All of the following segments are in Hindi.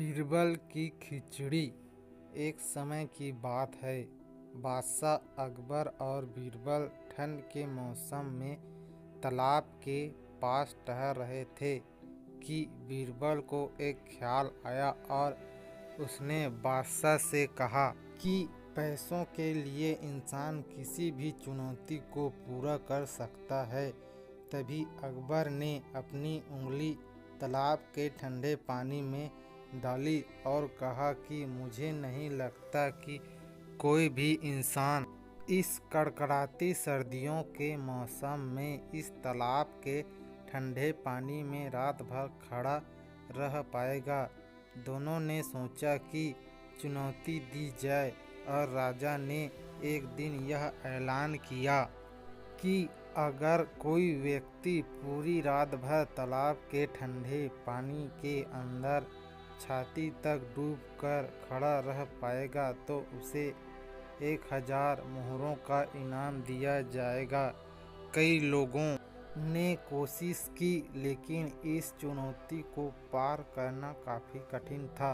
बीरबल की खिचड़ी। एक समय की बात है। बादशाह अकबर और बीरबल ठंड के मौसम में तालाब के पास टहल रहे थे कि बीरबल को एक ख्याल आया और उसने बादशाह से कहा कि पैसों के लिए इंसान किसी भी चुनौती को पूरा कर सकता है। तभी अकबर ने अपनी उंगली तालाब के ठंडे पानी में डाली और कहा कि मुझे नहीं लगता कि कोई भी इंसान इस कड़कड़ाती सर्दियों के मौसम में इस तालाब के ठंडे पानी में रात भर खड़ा रह पाएगा। दोनों ने सोचा कि चुनौती दी जाए और राजा ने एक दिन यह ऐलान किया कि अगर कोई व्यक्ति पूरी रात भर तालाब के ठंडे पानी के अंदर छाती तक डूबकर खड़ा रह पाएगा तो उसे 1000 मोहरों का इनाम दिया जाएगा। कई लोगों ने कोशिश की, लेकिन इस चुनौती को पार करना काफ़ी कठिन था।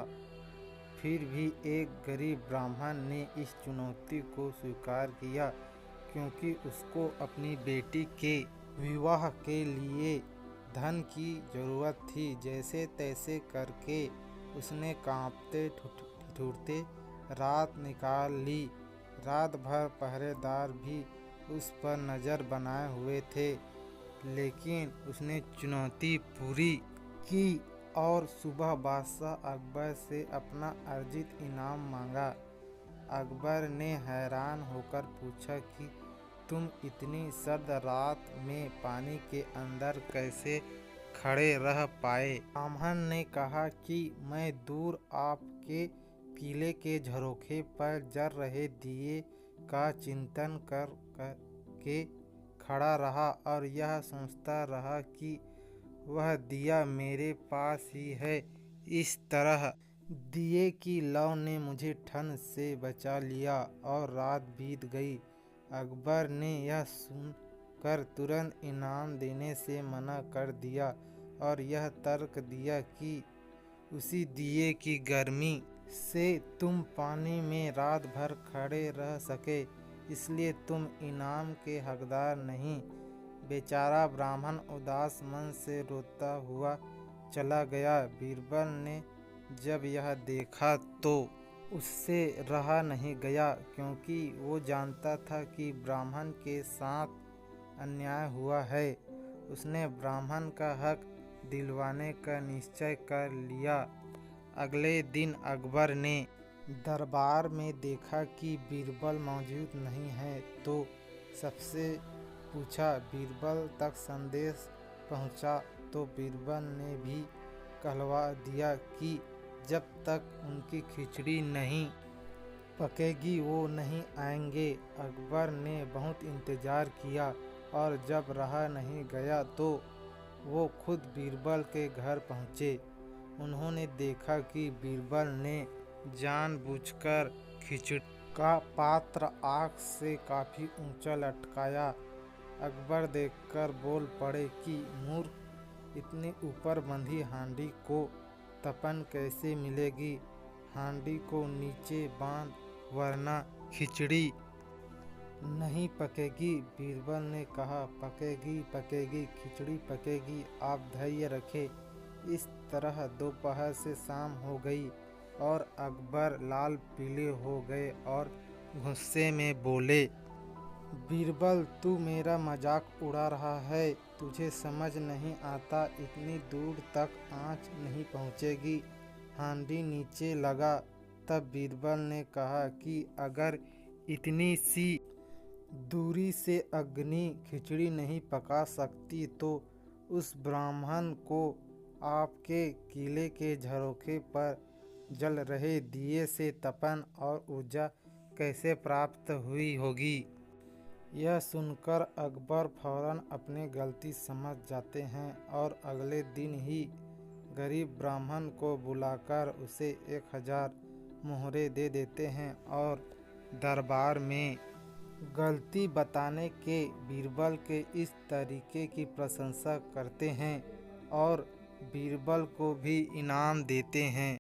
फिर भी एक गरीब ब्राह्मण ने इस चुनौती को स्वीकार किया, क्योंकि उसको अपनी बेटी के विवाह के लिए धन की ज़रूरत थी। जैसे तैसे करके उसने कांपते ठिठुरते रात निकाल ली। रात भर पहरेदार भी उस पर नज़र बनाए हुए थे, लेकिन उसने चुनौती पूरी की और सुबह बादशाह अकबर से अपना अर्जित इनाम मांगा। अकबर ने हैरान होकर पूछा कि तुम इतनी सर्द रात में पानी के अंदर कैसे खड़े रह पाए। ब्राह्मण ने कहा कि मैं दूर आपके किले के झरोखे पर जल रहे दिए का चिंतन कर के खड़ा रहा और यह सोचता रहा कि वह दिया मेरे पास ही है। इस तरह दिए की लौ ने मुझे ठंड से बचा लिया और रात बीत गई। अकबर ने यह सुनकर तुरंत इनाम देने से मना कर दिया और यह तर्क दिया कि उसी दिए की गर्मी से तुम पानी में रात भर खड़े रह सके, इसलिए तुम इनाम के हकदार नहीं। बेचारा ब्राह्मण उदास मन से रोता हुआ चला गया। बीरबल ने जब यह देखा तो उससे रहा नहीं गया, क्योंकि वो जानता था कि ब्राह्मण के साथ अन्याय हुआ है। उसने ब्राह्मण का हक दिलवाने का निश्चय कर लिया। अगले दिन अकबर ने दरबार में देखा कि बीरबल मौजूद नहीं है, तो सबसे पूछा, बीरबल तक संदेश पहुंचा? तो बीरबल ने भी कहलवा दिया कि जब तक उनकी खिचड़ी नहीं पकेगी वो नहीं आएंगे। अकबर ने बहुत इंतज़ार किया और जब रहा नहीं गया तो वो खुद बीरबल के घर पहुँचे। उन्होंने देखा कि बीरबल ने जानबूझकर खिचड़ी का पात्र आग से काफ़ी ऊंचा लटकाया। अकबर देखकर बोल पड़े कि मूर्ख, इतनी ऊपर बंधी हांडी को तपन कैसे मिलेगी? हांडी को नीचे बांध, वरना खिचड़ी नहीं पकेगी। बीरबल ने कहा, पकेगी पकेगी, खिचड़ी पकेगी, आप धैर्य रखें। इस तरह दोपहर से शाम हो गई और अकबर लाल पीले हो गए और गुस्से में बोले, बीरबल, तू मेरा मजाक उड़ा रहा है। तुझे समझ नहीं आता, इतनी दूर तक आँच नहीं पहुँचेगी। हांडी नीचे लगा। तब बीरबल ने कहा कि अगर इतनी सी दूरी से अग्नि खिचड़ी नहीं पका सकती तो उस ब्राह्मण को आपके किले के झरोखे पर जल रहे दिए से तपन और ऊर्जा कैसे प्राप्त हुई होगी। यह सुनकर अकबर फौरन अपनी गलती समझ जाते हैं और अगले दिन ही गरीब ब्राह्मण को बुलाकर उसे 1000 मोहरे दे देते हैं और दरबार में गलती बताने के बीरबल के इस तरीके की प्रशंसा करते हैं और बीरबल को भी इनाम देते हैं।